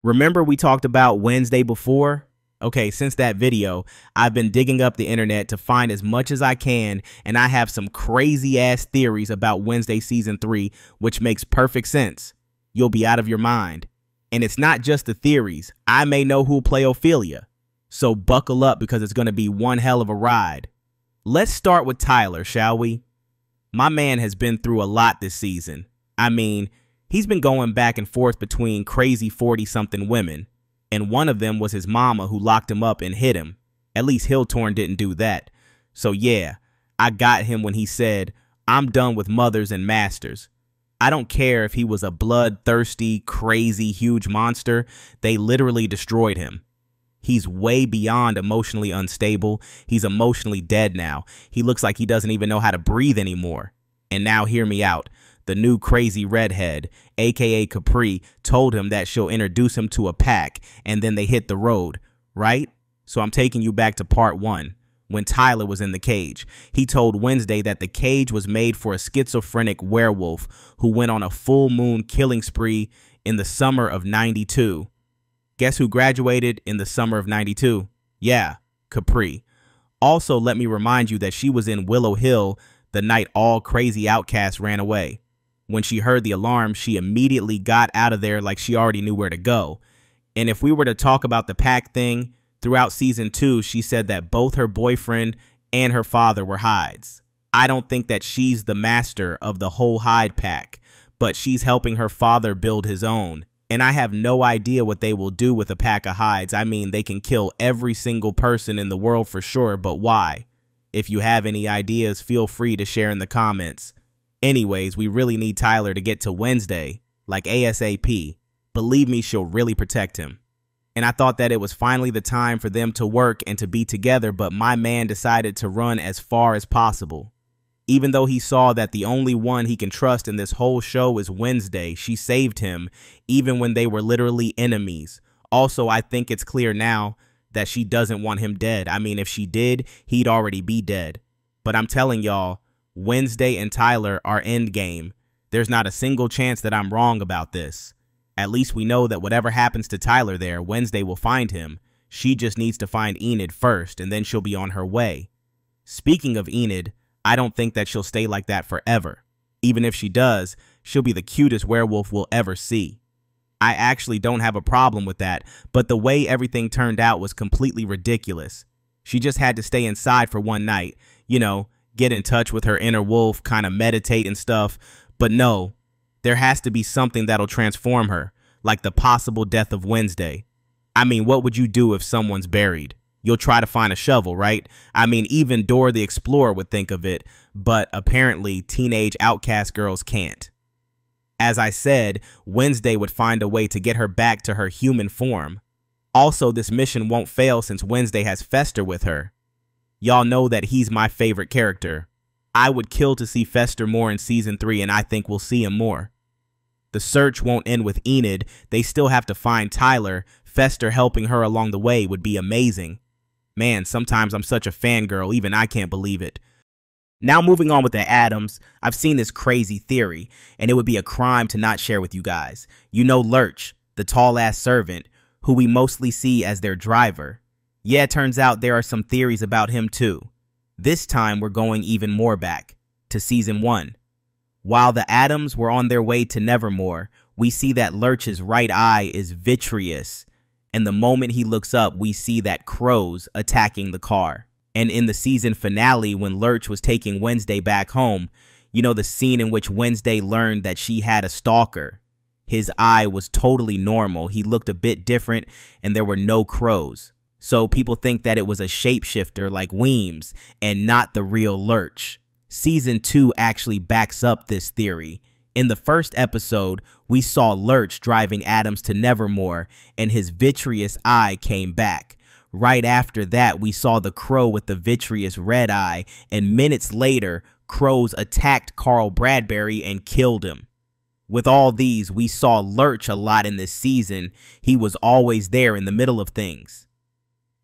Remember we talked about Wednesday before? Okay, since that video, I've been digging up the internet to find as much as I can, and I have some crazy ass theories about Wednesday season 3, which makes perfect sense. You'll be out of your mind. And it's not just the theories. I may know who'll play Ophelia. So buckle up because it's going to be one hell of a ride. Let's start with Tyler, shall we? My man has been through a lot this season. I mean, he's been going back and forth between crazy 40-something women, and one of them was his mama who locked him up and hit him. At least Hilltorn didn't do that. So yeah, I got him when he said, "I'm done with mothers and masters." I don't care if he was a bloodthirsty, crazy, huge monster. They literally destroyed him. He's way beyond emotionally unstable. He's emotionally dead now. He looks like he doesn't even know how to breathe anymore. And now hear me out. The new crazy redhead, aka Capri, told him that she'll introduce him to a pack, and then they hit the road, right? So I'm taking you back to part 1, when Tyler was in the cage. He told Wednesday that the cage was made for a schizophrenic werewolf who went on a full moon killing spree in the summer of '92. Guess who graduated in the summer of '92? Yeah, Capri. Also, let me remind you that she was in Willow Hill the night all crazy outcasts ran away. When she heard the alarm, she immediately got out of there like she already knew where to go. And if we were to talk about the pack thing, throughout season 2, she said that both her boyfriend and her father were hides. I don't think that she's the master of the whole hide pack, but she's helping her father build his own. And I have no idea what they will do with a pack of hides. I mean, they can kill every single person in the world for sure, but why? If you have any ideas, feel free to share in the comments. Anyways, we really need Tyler to get to Wednesday, like ASAP. Believe me, she'll really protect him. And I thought that it was finally the time for them to work and to be together, but my man decided to run as far as possible. Even though he saw that the only one he can trust in this whole show is Wednesday, she saved him, even when they were literally enemies. Also, I think it's clear now that she doesn't want him dead. I mean, if she did, he'd already be dead. But I'm telling y'all, Wednesday and Tyler are endgame. There's not a single chance that I'm wrong about this. At least we know that whatever happens to Tyler there, Wednesday will find him. She just needs to find Enid first, and then she'll be on her way. Speaking of Enid, I don't think that she'll stay like that forever. Even if she does, she'll be the cutest werewolf we'll ever see. I actually don't have a problem with that, but the way everything turned out was completely ridiculous. She just had to stay inside for one night, you know, get in touch with her inner wolf, kind of meditate and stuff. But no, there has to be something that'll transform her, like the possible death of Wednesday. I mean, what would you do if someone's buried? You'll try to find a shovel, right? I mean, even Dora the Explorer would think of it, but apparently teenage outcast girls can't. As I said, Wednesday would find a way to get her back to her human form. Also, this mission won't fail since Wednesday has Fester with her. Y'all know that he's my favorite character. I would kill to see Fester more in season 3, and I think we'll see him more. The search won't end with Enid. They still have to find Tyler. Fester helping her along the way would be amazing. Man, sometimes I'm such a fangirl, even I can't believe it. Now moving on with the Adams, I've seen this crazy theory, and it would be a crime to not share with you guys. You know Lurch, the tall-ass servant, who we mostly see as their driver. Yeah, it turns out there are some theories about him too. This time we're going even more back, to season 1. While the Adams were on their way to Nevermore, we see that Lurch's right eye is vitreous, and the moment he looks up, we see that crows attacking the car. And in the season finale, when Lurch was taking Wednesday back home, you know the scene in which Wednesday learned that she had a stalker. His eye was totally normal, he looked a bit different, and there were no crows. So people think that it was a shapeshifter like Weems, and not the real Lurch. Season 2 actually backs up this theory. In the first episode, we saw Lurch driving Adams to Nevermore, and his vitreous eye came back. Right after that, we saw the crow with the vitreous red eye, and minutes later, crows attacked Carl Bradbury and killed him. With all these, we saw Lurch a lot in this season. He was always there in the middle of things.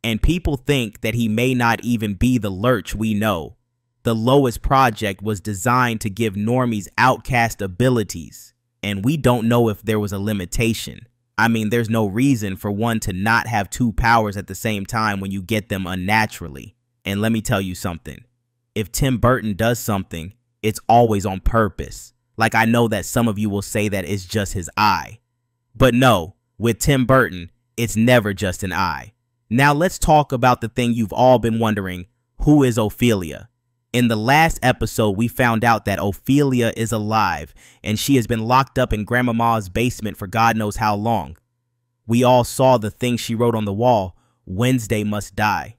And people think that he may not even be the Lurch we know. The Lois Project was designed to give normies outcast abilities, and we don't know if there was a limitation. I mean, there's no reason for one to not have two powers at the same time when you get them unnaturally. And let me tell you something. If Tim Burton does something, it's always on purpose. Like, I know that some of you will say that it's just his eye. But no, with Tim Burton, it's never just an eye. Now let's talk about the thing you've all been wondering. Who is Ophelia? In the last episode, we found out that Ophelia is alive, and she has been locked up in Grandmama's basement for God knows how long. We all saw the thing she wrote on the wall, Wednesday must die.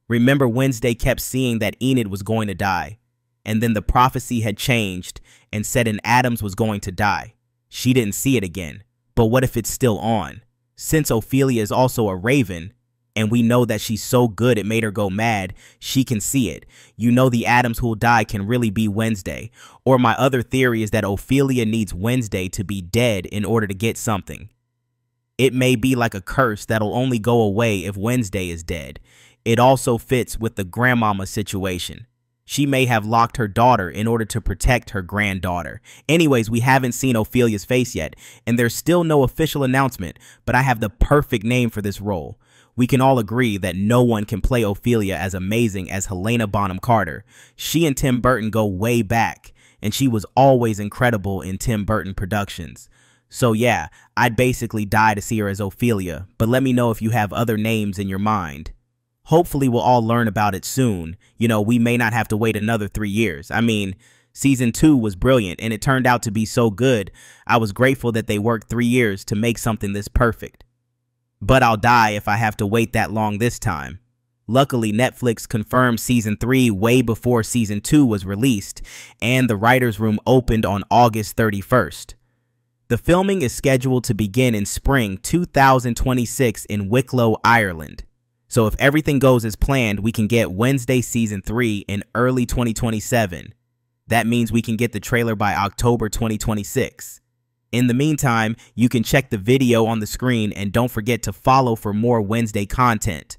Remember, Wednesday kept seeing that Enid was going to die, and then the prophecy had changed and said an Adams was going to die. She didn't see it again, but what if it's still on? Since Ophelia is also a raven, and we know that she's so good it made her go mad, she can see it. You know the Adams who'll die can really be Wednesday. Or my other theory is that Ophelia needs Wednesday to be dead in order to get something. It may be like a curse that'll only go away if Wednesday is dead. It also fits with the grandmama situation. She may have locked her daughter in order to protect her granddaughter. Anyways, we haven't seen Ophelia's face yet, and there's still no official announcement, but I have the perfect name for this role. We can all agree that no one can play Ophelia as amazing as Helena Bonham Carter. She and Tim Burton go way back, and she was always incredible in Tim Burton productions. So yeah, I'd basically die to see her as Ophelia, but let me know if you have other names in your mind. Hopefully we'll all learn about it soon. You know, we may not have to wait another 3 years. I mean, season 2 was brilliant, and it turned out to be so good. I was grateful that they worked 3 years to make something this perfect. But I'll die if I have to wait that long this time. Luckily, Netflix confirmed season 3 way before season 2 was released, and the writer's room opened on August 31st. The filming is scheduled to begin in spring 2026 in Wicklow, Ireland. So if everything goes as planned, we can get Wednesday season 3 in early 2027. That means we can get the trailer by October 2026. In the meantime, you can check the video on the screen and don't forget to follow for more Wednesday content.